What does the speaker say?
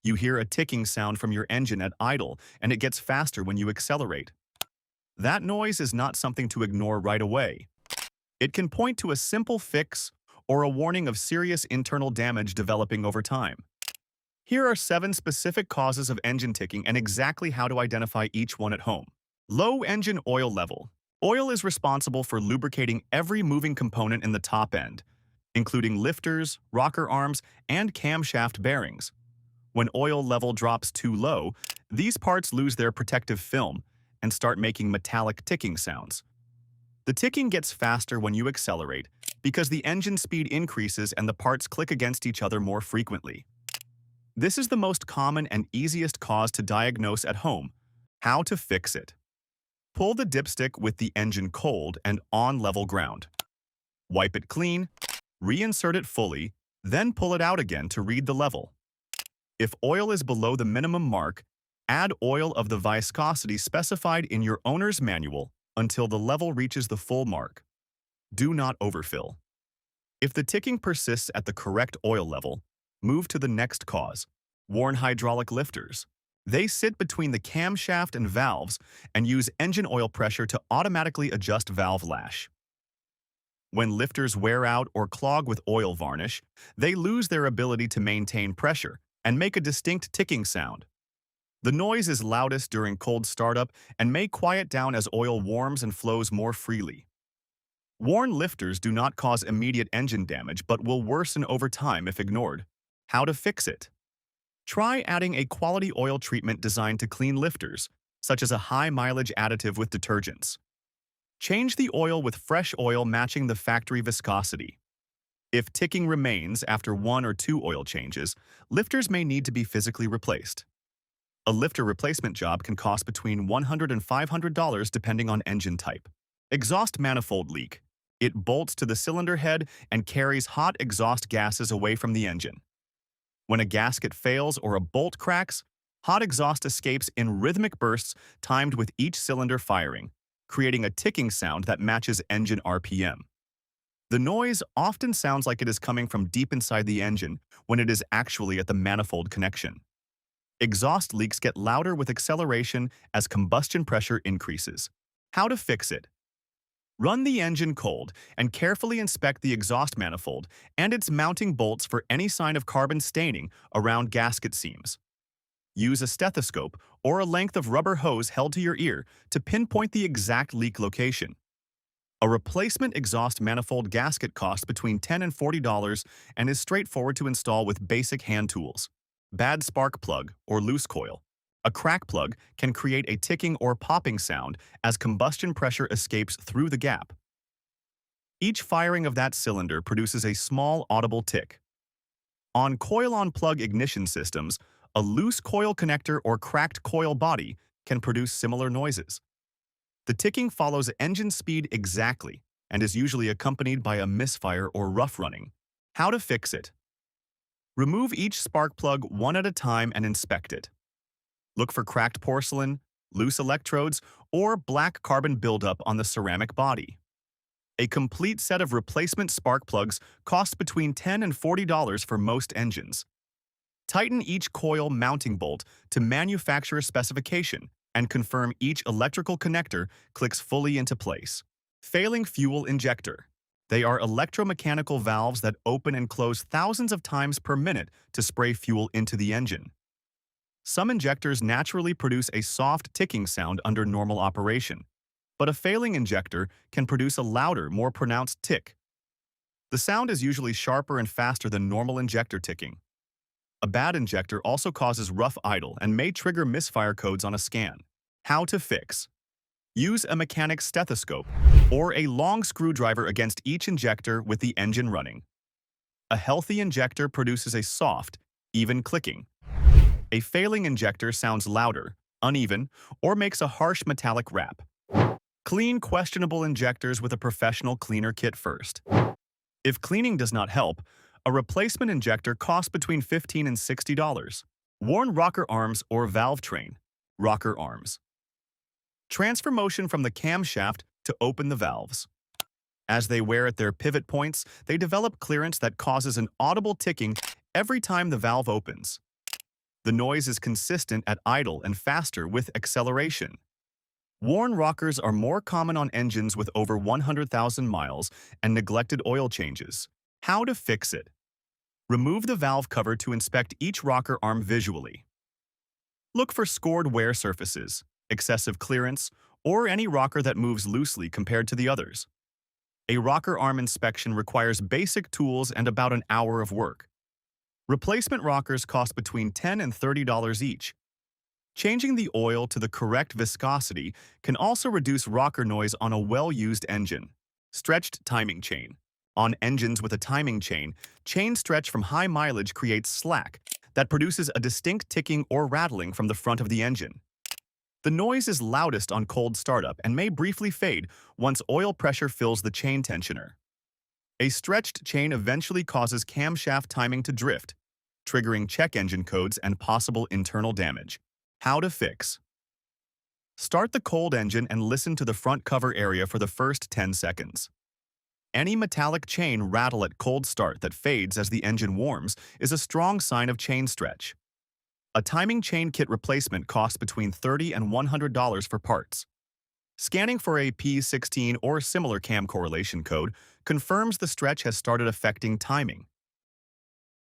You hear a ticking sound from your engine at idle, and it gets faster when you accelerate. That noise is not something to ignore right away. It can point to a simple fix or a warning of serious internal damage developing over time. Here are 7 specific causes of engine ticking and exactly how to identify each one at home. Low engine oil level. Oil is responsible for lubricating every moving component in the top end, including lifters, rocker arms, and camshaft bearings. When oil level drops too low, these parts lose their protective film and start making metallic ticking sounds. The ticking gets faster when you accelerate because the engine speed increases and the parts click against each other more frequently. This is the most common and easiest cause to diagnose at home. How to fix it. Pull the dipstick with the engine cold and on level ground. Wipe it clean, reinsert it fully, then pull it out again to read the level. If oil is below the minimum mark, add oil of the viscosity specified in your owner's manual until the level reaches the full mark. Do not overfill. If the ticking persists at the correct oil level, move to the next cause, worn hydraulic lifters. They sit between the camshaft and valves and use engine oil pressure to automatically adjust valve lash. When lifters wear out or clog with oil varnish, they lose their ability to maintain pressure and make a distinct ticking sound. The noise is loudest during cold startup and may quiet down as oil warms and flows more freely. Worn lifters do not cause immediate engine damage but will worsen over time if ignored. How to fix it? Try adding a quality oil treatment designed to clean lifters, such as a high-mileage additive with detergents. Change the oil with fresh oil matching the factory viscosity. If ticking remains after 1 or 2 oil changes, lifters may need to be physically replaced. A lifter replacement job can cost between $100 and $500 depending on engine type. Exhaust manifold leak. It bolts to the cylinder head and carries hot exhaust gases away from the engine. When a gasket fails or a bolt cracks, hot exhaust escapes in rhythmic bursts timed with each cylinder firing, creating a ticking sound that matches engine RPM. The noise often sounds like it is coming from deep inside the engine when it is actually at the manifold connection. Exhaust leaks get louder with acceleration as combustion pressure increases. How to fix it? Run the engine cold and carefully inspect the exhaust manifold and its mounting bolts for any sign of carbon staining around gasket seams. Use a stethoscope or a length of rubber hose held to your ear to pinpoint the exact leak location. A replacement exhaust manifold gasket costs between $10 and $40 and is straightforward to install with basic hand tools. Bad spark plug or loose coil. A crack plug can create a ticking or popping sound as combustion pressure escapes through the gap. Each firing of that cylinder produces a small audible tick. On coil-on-plug ignition systems, a loose coil connector or cracked coil body can produce similar noises. The ticking follows engine speed exactly and is usually accompanied by a misfire or rough running. How to fix it? Remove each spark plug one at a time and inspect it. Look for cracked porcelain, loose electrodes, or black carbon buildup on the ceramic body. A complete set of replacement spark plugs costs between $10 and $40 for most engines. Tighten each coil mounting bolt to manufacturer specification and confirm each electrical connector clicks fully into place. Failing fuel injector. They are electromechanical valves that open and close thousands of times per minute to spray fuel into the engine. Some injectors naturally produce a soft ticking sound under normal operation, but a failing injector can produce a louder, more pronounced tick. The sound is usually sharper and faster than normal injector ticking. A bad injector also causes rough idle and may trigger misfire codes on a scan. How to fix? Use a mechanic's stethoscope or a long screwdriver against each injector with the engine running. A healthy injector produces a soft, even clicking. A failing injector sounds louder, uneven, or makes a harsh metallic rap. Clean questionable injectors with a professional cleaner kit first. If cleaning does not help, a replacement injector costs between $15 and $60. Worn rocker arms or valve train. Rocker arms. Transfer motion from the camshaft to open the valves. As they wear at their pivot points, they develop clearance that causes an audible ticking every time the valve opens. The noise is consistent at idle and faster with acceleration. Worn rockers are more common on engines with over 100,000 miles and neglected oil changes. How to fix it? Remove the valve cover to inspect each rocker arm visually. Look for scored wear surfaces, excessive clearance, or any rocker that moves loosely compared to the others. A rocker arm inspection requires basic tools and about an hour of work. Replacement rockers cost between $10 and $30 each. Changing the oil to the correct viscosity can also reduce rocker noise on a well-used engine. Stretched timing chain. On engines with a timing chain stretch from high mileage creates slack that produces a distinct ticking or rattling from the front of the engine. The noise is loudest on cold startup and may briefly fade once oil pressure fills the chain tensioner. A stretched chain eventually causes camshaft timing to drift, triggering check engine codes and possible internal damage. How to fix? Start the cold engine and listen to the front cover area for the first 10 seconds. Any metallic chain rattle at cold start that fades as the engine warms is a strong sign of chain stretch. A timing chain kit replacement costs between $30 and $100 for parts. Scanning for a P16 or similar cam correlation code confirms the stretch has started affecting timing.